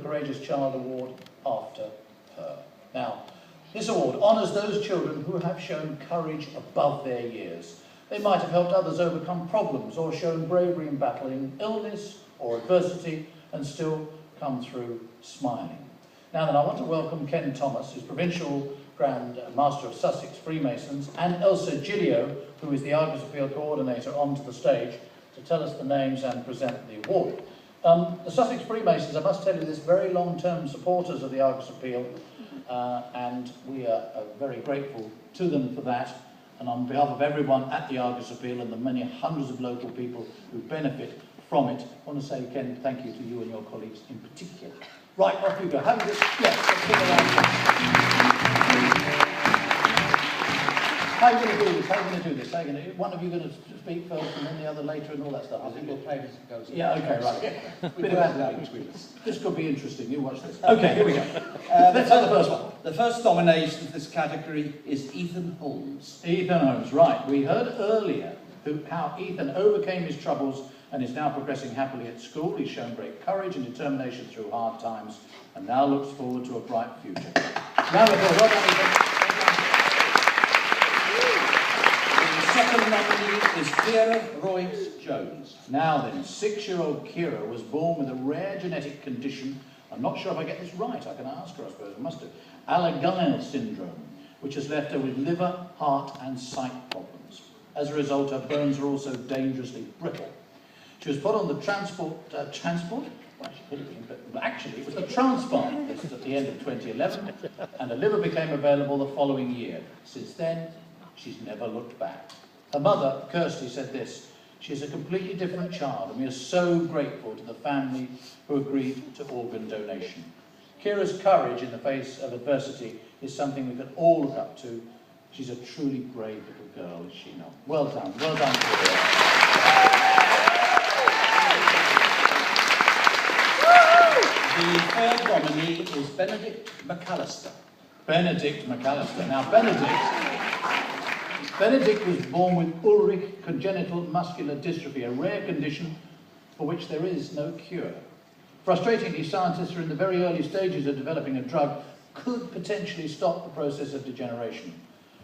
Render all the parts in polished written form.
Courageous Child Award after her. Now, this award honours those children who have shown courage above their years. They might have helped others overcome problems or shown bravery in battling illness or adversity and still come through smiling. Now then, I want to welcome Ken Thomas, who's Provincial Grand Master of Sussex Freemasons, and Elsa Gilio, who is the Argus Appeal Coordinator, onto the stage to tell us the names and present the award. The Sussex Freemasons, I must tell you, this very long-term supporters of the Argus Appeal, and we are very grateful to them for that. And on behalf of everyone at the Argus Appeal and the many hundreds of local people who benefit from it, I want to say, Ken, thank you to you and your colleagues in particular. Right, off you go. How are you going to do this? How are you going to do this? How are you going to, one of you going to speak first and then the other later and all that stuff? I think we'll play this as it goes. Yeah, okay, right. We'll add that between us. This could be interesting. You watch this. Okay, here we go. Let's have the first one. The first nomination for this category is Ethan Holmes. Ethan Holmes, right. We heard earlier how Ethan overcame his troubles and is now progressing happily at school. He's shown great courage and determination through hard times and now looks forward to a bright future. Now we go. Well done, Ethan. The second nominee is Kira Royce-Jones. Now then, 6-year-old Kira was born with a rare genetic condition. I'm not sure if I get this right. I can ask her, I suppose. I must do. Allergan syndrome, which has left her with liver, heart and sight problems. As a result, her bones are also dangerously brittle. She was put on the transport? Well, she could have been, but actually it was the transplant list at the end of 2011, and a liver became available the following year. Since then, she's never looked back. Her mother, Kirsty, said this: "She is a completely different child, and we are so grateful to the family who agreed to organ donation." Kira's courage in the face of adversity is something we can all look up to. She's a truly brave little girl, is she not? Well done, Kira. The third nominee is Benedict McAllister. Benedict McAllister. Now, Benedict was born with Ullrich congenital muscular dystrophy, a rare condition for which there is no cure. Frustratingly, scientists are in the very early stages of developing a drug could potentially stop the process of degeneration.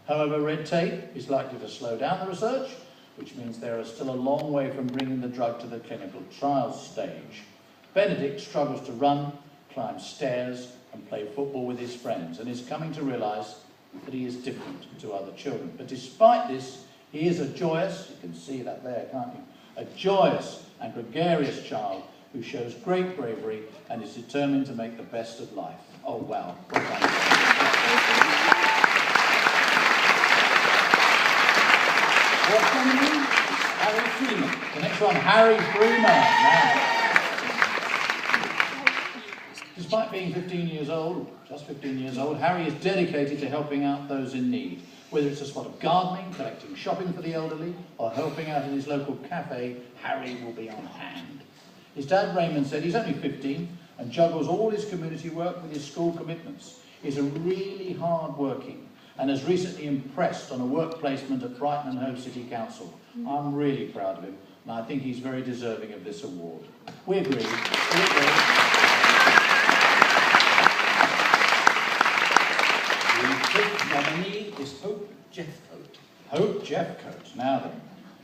However, red tape is likely to slow down the research, which means there is still a long way from bringing the drug to the clinical trials stage. Benedict struggles to run, climb stairs and play football with his friends, and is coming to realise that he is different to other children. But despite this, he is a joyous, you can see that there, can't you? A joyous and gregarious child who shows great bravery and is determined to make the best of life. Oh wow. Well done. Fourth nominee is Harry Freeman. The next one, Harry Freeman. Now, despite being 15 years old, just 15 years old, Harry is dedicated to helping out those in need. Whether it's a spot of gardening, collecting shopping for the elderly, or helping out in his local cafe, Harry will be on hand. His dad, Raymond, said he's only 15 and juggles all his community work with his school commitments. He's a really hard working and has recently impressed on a work placement at Brighton and Hove City Council. I'm really proud of him, and I think he's very deserving of this award. We agree. We agree. The fifth nominee is Hope Jeffcoat. Hope Jeffcoat. Now then,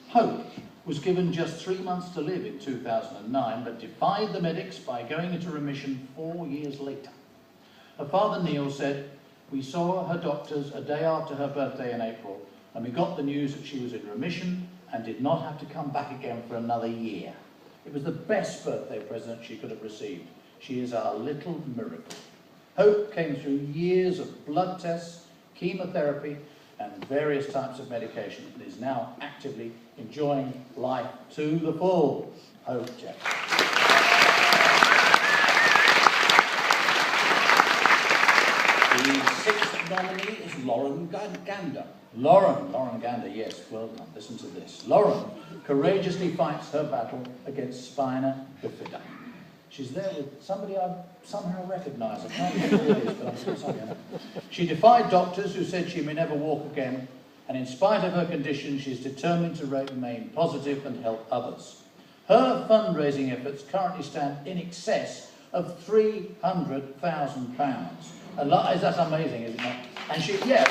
Hope was given just 3 months to live in 2009, but defied the medics by going into remission 4 years later. Her father, Neil, said, "We saw her doctors a day after her birthday in April, and we got the news that she was in remission and did not have to come back again for another year. It was the best birthday present she could have received. She is our little miracle." Hope came through years of blood tests, chemotherapy, and various types of medication, and is now actively enjoying life to the full. Hope Jeff. The sixth nominee is Lauren Gander. Lauren Gander, yes, well done. Listen to this. Lauren courageously fights her battle against spina bifida. She's there with somebody I somehow recognise. I can't remember who it is, but I'm sure somebody I know. She defied doctors who said she may never walk again, and in spite of her condition, she's determined to remain positive and help others. Her fundraising efforts currently stand in excess of £300,000. That's amazing, isn't it? And she, yeah,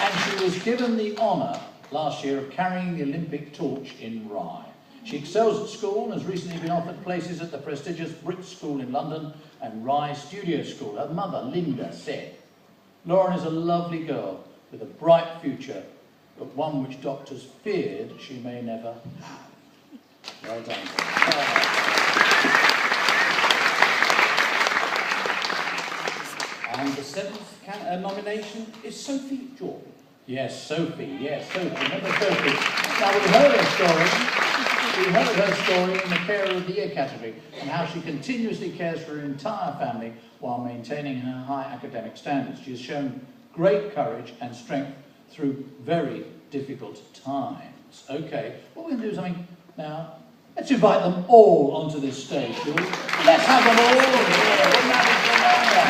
and she was given the honour last year of carrying the Olympic torch in Rye. She excels at school and has recently been offered places at the prestigious Brit School in London and Rye Studio School. Her mother, Linda, said, "Lauren is a lovely girl with a bright future, but one which doctors feared she may never have." Well done. And the seventh nomination is Sophie Jordan. Yes, Sophie. Remember Sophie? Now, we heard her story. We heard her story in the Carer of the Year category and how she continuously cares for her entire family while maintaining her high academic standards. She has shown great courage and strength through very difficult times. Okay, what we're going to do is something now. Let's invite them all onto this stage, shall we? Let's have them all here. Wouldn't that be phenomenal?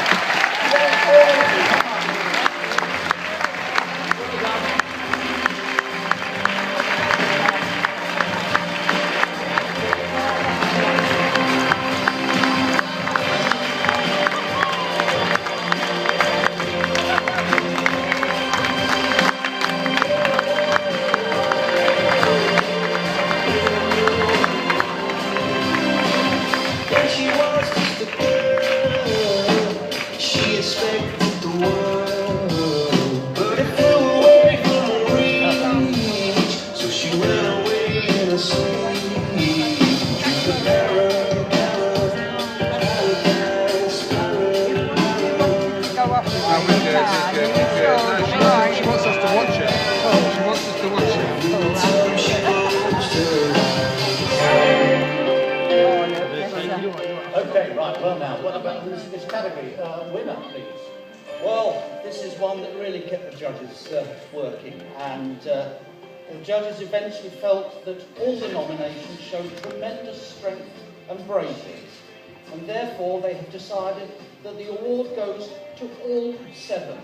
She wants us to watch it. She wants us to watch it. Okay, right, well now, what about this category? Winner, please. Well, this is one that really kept the judges working, and the judges eventually felt that all the nominations showed tremendous strength and bravery, and therefore they have decided that the award goes to all 7.